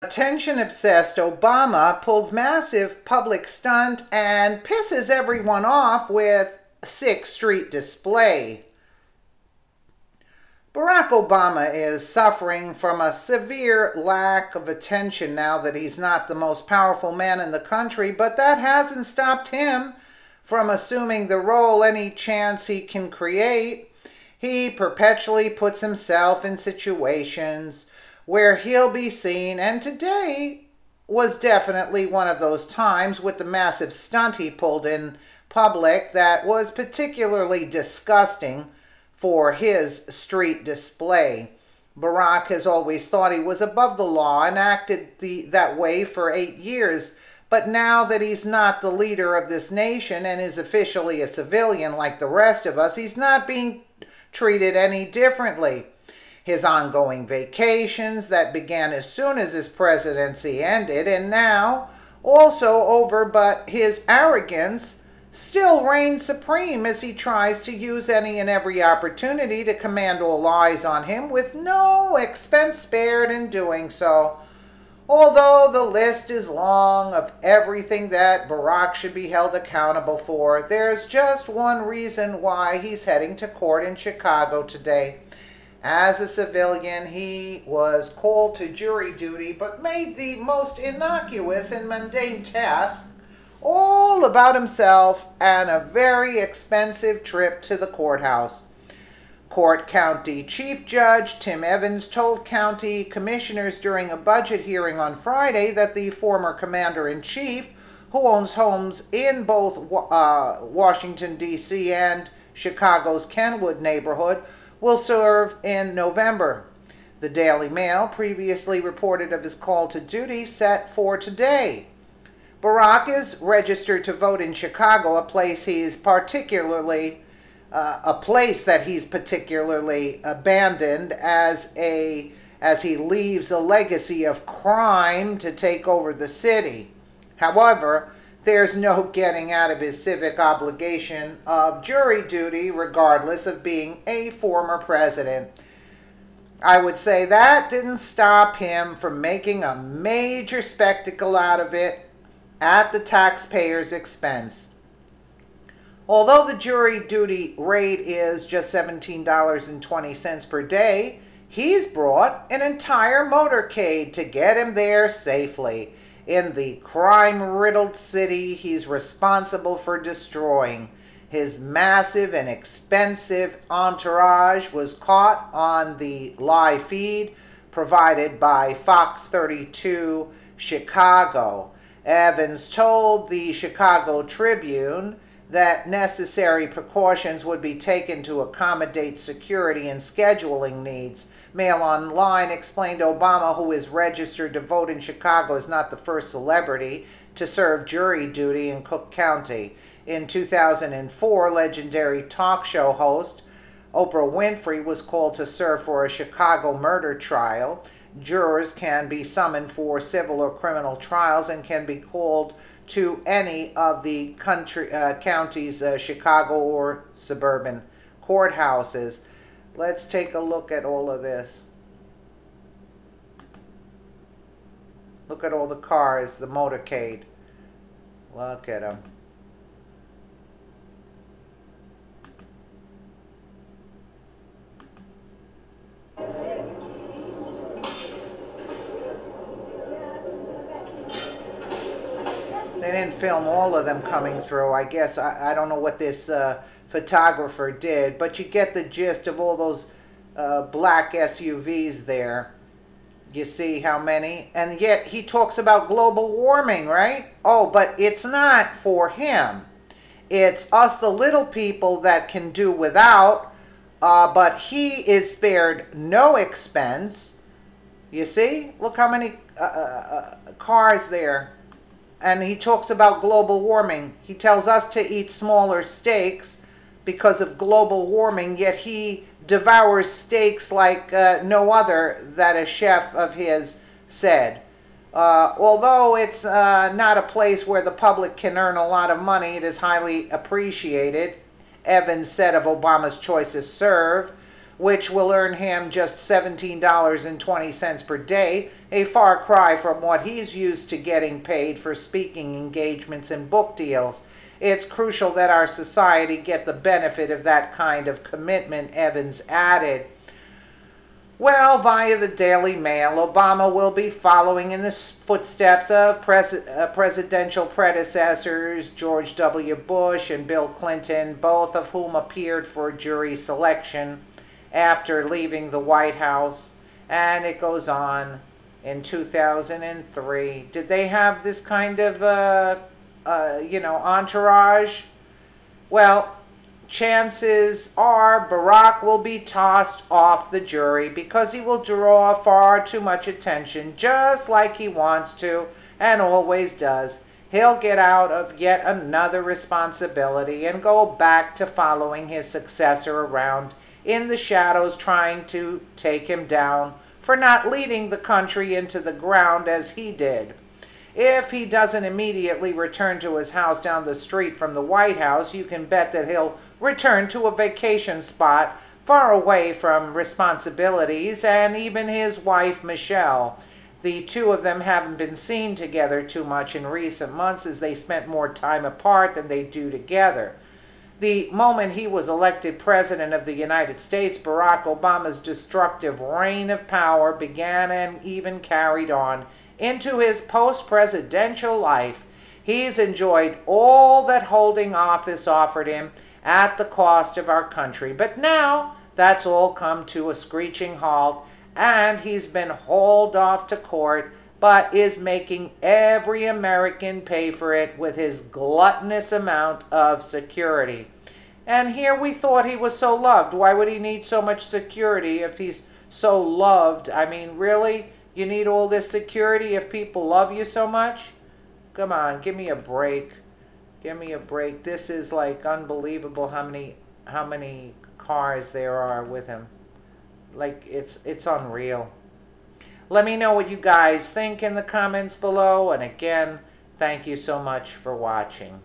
Attention-obsessed Obama pulls massive public stunt and pisses everyone off with 6th Street display. Barack Obama is suffering from a severe lack of attention now that he's not the most powerful man in the country, but that hasn't stopped him from assuming the role any chance he can create. He perpetually puts himself in situations where he'll be seen, and today was definitely one of those times with the massive stunt he pulled in public that was particularly disgusting for his street display. Barack has always thought he was above the law and acted that way for 8 years, but now that he's not the leader of this nation and is officially a civilian like the rest of us, he's not being treated any differently. His ongoing vacations that began as soon as his presidency ended and now also over, but his arrogance still reigns supreme as he tries to use any and every opportunity to command all eyes on him with no expense spared in doing so. Although the list is long of everything that Barack should be held accountable for, there's just one reason why he's heading to court in Chicago today. As a civilian, he was called to jury duty, but made the most innocuous and mundane task all about himself and a very expensive trip to the courthouse. Court County Chief Judge Tim Evans told county commissioners during a budget hearing on Friday that the former commander-in-chief, who owns homes in both Washington, D.C. and Chicago's Kenwood neighborhood, will serve in November. The Daily Mail previously reported of his call to duty set for today. Barack is registered to vote in Chicago, a place that he's particularly abandoned as he leaves a legacy of crime to take over the city. However, there's no getting out of his civic obligation of jury duty regardless of being a former president. I would say that didn't stop him from making a major spectacle out of it at the taxpayers' expense. Although the jury duty rate is just $17.20 per day, he's brought an entire motorcade to get him there safely. In the crime-riddled city he's responsible for destroying. His massive and expensive entourage was caught on the live feed provided by Fox 32 Chicago. Evans told the Chicago Tribune that necessary precautions would be taken to accommodate security and scheduling needs. Mail Online explained Obama, who is registered to vote in Chicago, is not the first celebrity to serve jury duty in Cook County. In 2004, legendary talk show host Oprah Winfrey was called to serve for a Chicago murder trial. Jurors can be summoned for civil or criminal trials and can be called to any of the county's Chicago or suburban courthouses. Let's take a look at all of this. Look at all the cars, the motorcade. Look at them. They didn't film all of them coming through. I guess, I don't know what this photographer did, but you get the gist of all those black SUVs there. You see how many? And yet he talks about global warming, right? Oh, but it's not for him. It's us, the little people, that can do without, but he is spared no expense. You see? Look how many cars there. And he talks about global warming. He tells us to eat smaller steaks because of global warming, yet he devours steaks like no other, that a chef of his said. Although it's not a place where the public can earn a lot of money, it is highly appreciated, Evans said of Obama's choice to serve. which will earn him just $17.20 per day, a far cry from what he's used to getting paid for speaking engagements and book deals. It's crucial that our society get the benefit of that kind of commitment, Evans added. Well, via the Daily Mail, Obama will be following in the footsteps of presidential predecessors George W. Bush and Bill Clinton, both of whom appeared for jury selection after leaving the White House. And it goes on. In 2003, did they have this kind of, entourage? Well, chances are Barack will be tossed off the jury because he will draw far too much attention, just like he wants to and always does. He'll get out of yet another responsibility and go back to following his successor around in the shadows, trying to take him down for not leading the country into the ground as he did. If he doesn't immediately return to his house down the street from the White House, you can bet that he'll return to a vacation spot far away from responsibilities and even his wife, Michelle. The two of them haven't been seen together too much in recent months, as they spent more time apart than they do together. The moment he was elected President of the United States, Barack Obama's destructive reign of power began and even carried on into his post-presidential life. He's enjoyed all that holding office offered him at the cost of our country. But now that's all come to a screeching halt, and he's been hauled off to court, but is making every American pay for it with his gluttonous amount of security. And here we thought he was so loved. Why would he need so much security if he's so loved? I mean, really? You need all this security if people love you so much? Come on, give me a break. Give me a break. This is like unbelievable how many cars there are with him. Like, it's unreal. Let me know what you guys think in the comments below. And again, thank you so much for watching.